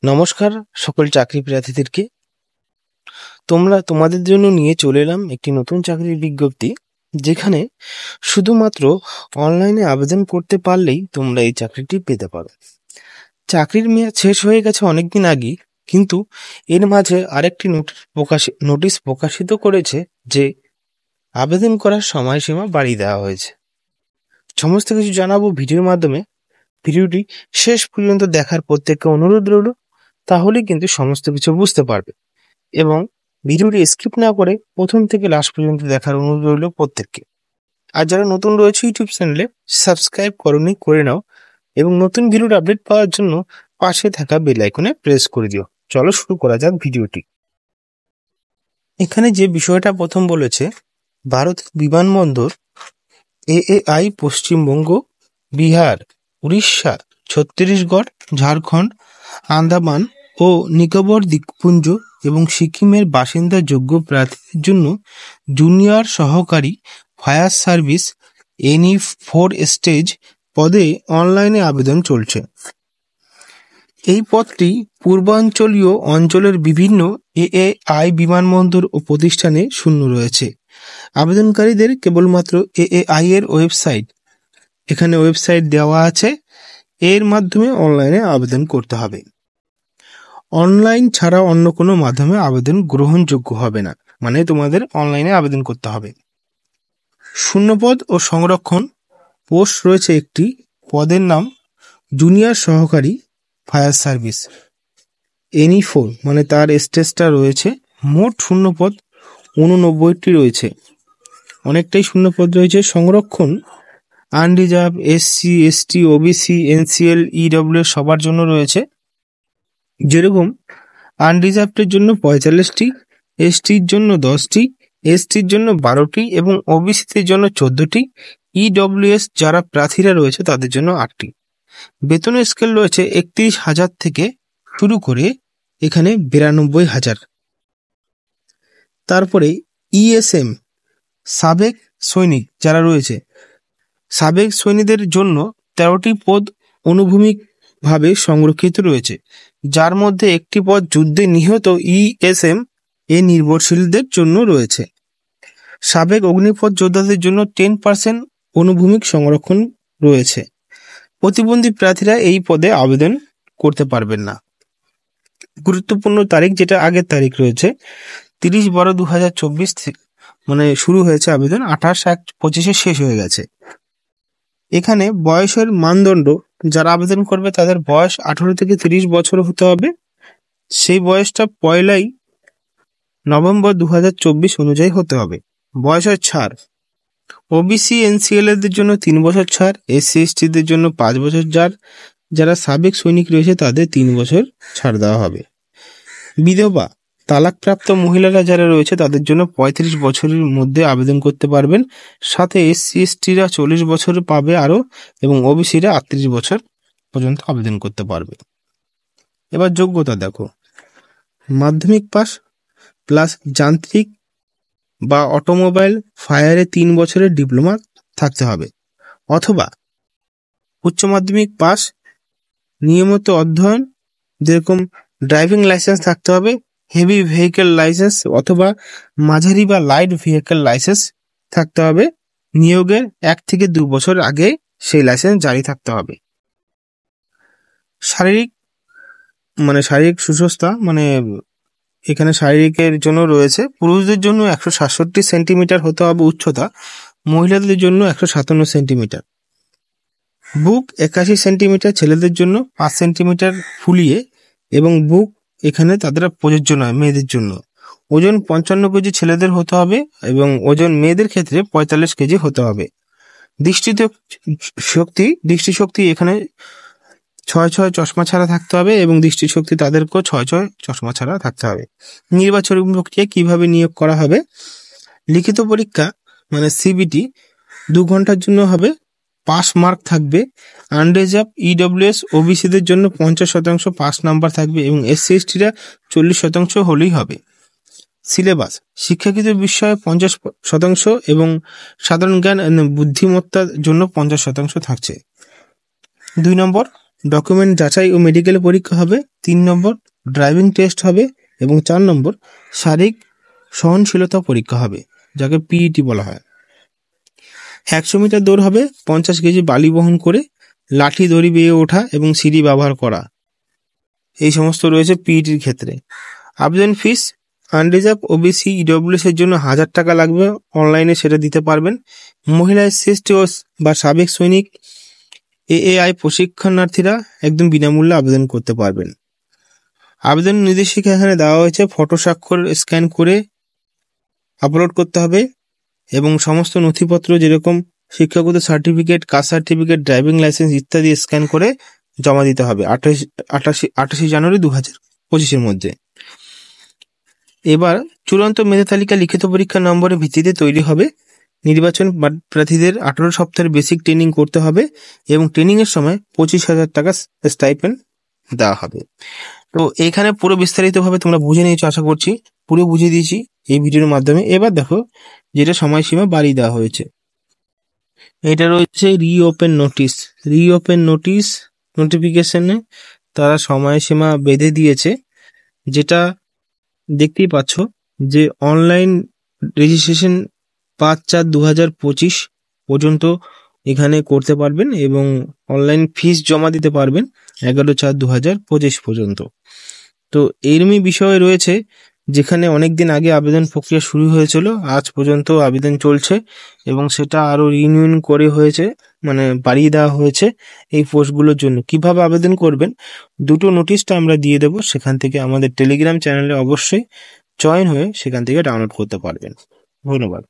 নমস্কার সকল চাকরি প্রার্থীদেরকে। তোমাদের জন্য নিয়ে চলে এলাম একটি নতুন চাকরির বিজ্ঞপ্তি, যেখানে শুধুমাত্র অনলাইনে আবেদন করতে পারলেই তোমরা এই চাকরিটি পেতে পারো। চাকরির মেয়াদ শেষ হয়ে গেছে অনেকদিন আগেই, কিন্তু এর মাঝে আরেকটি নোটিশ প্রকাশিত করেছে যে আবেদন করার সময়সীমা বাড়িয়ে দেওয়া হয়েছে। সমস্ত কিছু জানাবো ভিডিওর মাধ্যমে। ভিডিওটি শেষ পর্যন্ত দেখার প্রত্যেককে অনুরোধ রইল, তাহলে কিন্তু সমস্ত কিছু বুঝতে পারবে। এবং ভিডিওটি স্কিপ না করে প্রথম থেকে লাস্ট পর্যন্ত দেখার অনুরোধ রইল প্রত্যেককে। আর যারা নতুন রয়েছে ইউটিউব চ্যানেলে, সাবস্ক্রাইব করনি করে নাও, এবং নতুন ভিডিওর আপডেট পাওয়ার জন্য পাশে থাকা বেল আইকনে প্রেস করে দিও। চলো শুরু করা যাক ভিডিওটি। এখানে যে বিষয়টা প্রথম বলেছে, ভারত বিমানবন্দর এএআই পশ্চিমবঙ্গ, বিহার, উড়িষ্যা, ছত্তিশগড়, ঝাড়খণ্ড, আন্দামান ও নিকোবর দ্বীপপুঞ্জ এবং সিকিমের বাসিন্দা যোগ্য প্রার্থীদের জন্য জুনিয়র সহকারী ফায়ার সার্ভিস NE4 স্টেজ পদে অনলাইনে আবেদন চলছে। এই পদটি পূর্বাঞ্চলীয় অঞ্চলের বিভিন্ন এএআই বিমানবন্দর ও প্রতিষ্ঠানে শূন্য রয়েছে। আবেদনকারীদের কেবলমাত্র এএআই এর এখানে ওয়েবসাইট দেওয়া আছে, এর মাধ্যমে অনলাইনে আবেদন করতে হবে। অনলাইন ছাড়া অন্য কোনো মাধ্যমে আবেদন গ্রহণযোগ্য হবে না, মানে তোমাদের অনলাইনে আবেদন করতে হবে। শূন্যপদ ও সংরক্ষণ পোস্ট রয়েছে একটি, পদের নাম জুনিয়র সহকারী ফায়ার সার্ভিস NE4, মানে তার স্টেজটা রয়েছে। মোট শূন্যপদ 89টি রয়েছে, অনেকটাই শূন্যপদ রয়েছে। সংরক্ষণ unreserved, SC, ST, OBC, NCL, EWS সবার জন্য রয়েছে। যেরকম আনরিজার্ভের জন্য 45টি, STর জন্য 10টি, STর জন্য 12টি এবং OBCদের জন্য 14টি, EWS যারা প্রার্থীরা রয়েছে তাদের জন্য 8টি। বেতনের স্কেল রয়েছে 31,000 থেকে শুরু করে এখানে 92,000। তারপরে ESM সাবেক সৈনিক যারা রয়েছে, সাবেক সৈনিকদের জন্য 13টি পদ অনুভূমিকভাবে সংরক্ষিত রয়েছে, যার মধ্যে একটি পদ যুদ্ধে নিহত ESM নির্ভরশীলদের জন্য রয়েছে। সাবেক অগ্নিপথ যোদ্ধাদের জন্য 10% অনুভূমিক সংরক্ষণ রয়েছে। প্রতিবন্ধী প্রার্থীরা এই পদে আবেদন করতে পারবেন না। গুরুত্বপূর্ণ তারিখ, যেটা আগের তারিখ রয়েছে 30/12/2024, মানে শুরু হয়েছে আবেদন, 28/1/25 শেষ হয়ে গেছে। এখানে বয়সের মানদণ্ড, যারা আবেদন করবে তাদের বয়স 18 থেকে 30 বছর হতে হবে। সেই বয়সটা 1 নভেম্বর 2024 অনুযায়ী হতে হবে। বয়সের ছাড়, OBC NCL এদের জন্য 3 বছর ছাড়, SC STদের জন্য 5 বছর ছাড়, যারা সাবেক সৈনিক রয়েছে তাদের 3 বছর ছাড় দেওয়া হবে। বিধবা, তালাকপ্রাপ্ত মহিলারা যারা রয়েছে তাদের জন্য 35 বছরের মধ্যে আবেদন করতে পারবেন। সাথে SC STরা 40 বছর পাবে আরো, এবং OBCরা 38 বছর পর্যন্ত আবেদন করতে পারবে। এবার যোগ্যতা দেখো, মাধ্যমিক পাস প্লাস যান্ত্রিক বা অটোমোবাইল ফায়ারে 3 বছরের ডিপ্লোমা থাকতে হবে, অথবা উচ্চ মাধ্যমিক পাস, নিয়মিত অধ্যয়ন, যেরকম ড্রাইভিং লাইসেন্স থাকতে হবে, হেভি ভেহিকেল লাইসেন্স অথবা মাঝারি বা লাইট ভেহিকেল লাইসেন্স থাকতে হবে। নিয়োগের 1 থেকে 2 বছর আগে সেই লাইসেন্স জারি থাকতে হবে। শারীরিক সুস্থতা, মানে এখানে শারীরিকের জন্য রয়েছে, পুরুষদের জন্য 167 সেন্টিমিটার হতে হবে উচ্চতা, মহিলাদের জন্য 157 সেন্টিমিটার। বুক 81 সেন্টিমিটার ছেলেদের জন্য, 5 সেন্টিমিটার ফুলিয়ে, এবং বুক এখানে তাদের প্রযোজ্য নয় মেয়েদের জন্য। ওজন 55 কেজি ছেলেদের হতে হবে, এবং ওজন মেয়েদের ক্ষেত্রে 45 কেজি হতে হবে। দৃষ্টিশক্তি এখানে 6/6 চশমা ছাড়া থাকতে হবে, এবং দৃষ্টিশক্তি তাদেরকেও 6/6 চশমা ছাড়া থাকতে হবে। নির্বাচনী প্রক্রিয়া কিভাবে নিয়োগ করা হবে, লিখিত পরীক্ষা মানে CBT 2 ঘন্টার জন্য হবে, পাস মার্ক থাকবে। আনরিজার্ভ EWS OBCদের জন্য 50% পাস নাম্বার থাকবে, এবং SC STরা 40% হলেই হবে। সিলেবাস, শিক্ষাকৃত বিষয়ে 50% এবং সাধারণ জ্ঞান বুদ্ধিমত্তার জন্য 50% থাকছে। 2 নম্বর ডকুমেন্ট যাচাই ও মেডিকেল পরীক্ষা হবে। 3 নম্বর ড্রাইভিং টেস্ট হবে এবং 4 নম্বর শারীরিক সহনশীলতা পরীক্ষা হবে, যাকে পিইটি বলা হয়। 100 মিটার দৌড় হবে, 50 কেজি বালি বহন করে লাঠি দড়ি বেয়ে ওঠা এবং সিঁড়ি ব্যবহার করা, এই সমস্ত রয়েছে পিইটির ক্ষেত্রে। আবেদন ফিস আনরিজার্ভ ওবিসি ইডব্লিউএস এর জন্য 1000 টাকা লাগবে, অনলাইনে সেটা দিতে পারবেন। মহিলা এসসি বা সাবেক সৈনিক এএআই প্রশিক্ষণার্থীরা একদম বিনামূল্যে আবেদন করতে পারবেন। আবেদন নির্দেশিকা এখানে দেওয়া হয়েছে, ফটো স্বাক্ষর স্ক্যান করে আপলোড করতে হবে এবং সমস্ত নথিপত্র যেরকম শিক্ষাগত certificate, caste certificate, driving licence ইত্যাদি স্ক্যান করে জমা দিতে হবে 28 জানুয়ারি 2025-এর মধ্যে। এবার চূড়ান্ত মেধা তালিকা লিখিত পরীক্ষার নম্বরের ভিত্তিতে তৈরি হবে। নির্বাচন প্রার্থীদের 18 সপ্তাহের বেসিক ট্রেনিং করতে হবে এবং ট্রেনিং এর সময় 25,000 টাকা স্টাইপেন্ড দেওয়া হবে। তো এখানে পুরো বিস্তারিতভাবে তোমরা বুঝে নিয়েছো আশা করছি, পুরো বুঝিয়ে দিয়েছি এই ভিডিওর মাধ্যমে। এবার দেখো যেটা সময়সীমা বাড়িয়ে দেওয়া হয়েছে, এটা রয়েছে রিওপেন নোটিশ নোটিফিকেশনে তারা সময়সীমা বেঁধে দিয়েছে, যেটা দেখতেই পাচ্ছ যে অনলাইন রেজিস্ট্রেশন 5/4/2025 পর্যন্ত এখানে করতে পারবেন এবং অনলাইন ফিস জমা দিতে পারবেন 11/4/2025 পর্যন্ত। তো এইরকমই বিষয় রয়েছে, যেখানে অনেকদিন আগে আবেদন প্রক্রিয়া শুরু হয়েছিল, আজ পর্যন্ত আবেদন চলছে এবং সেটা আরো রিনিউন করে হয়েছে, মানে বাড়িয়ে দেওয়া হয়েছে এই পোস্টগুলোর জন্য। কিভাবে আবেদন করবেন, দুটো নোটিশটা আমরা দিয়ে দেবো, সেখান থেকে আমাদের টেলিগ্রাম চ্যানেলে অবশ্যই জয়েন হয়ে সেখান থেকে ডাউনলোড করতে পারবেন। ধন্যবাদ।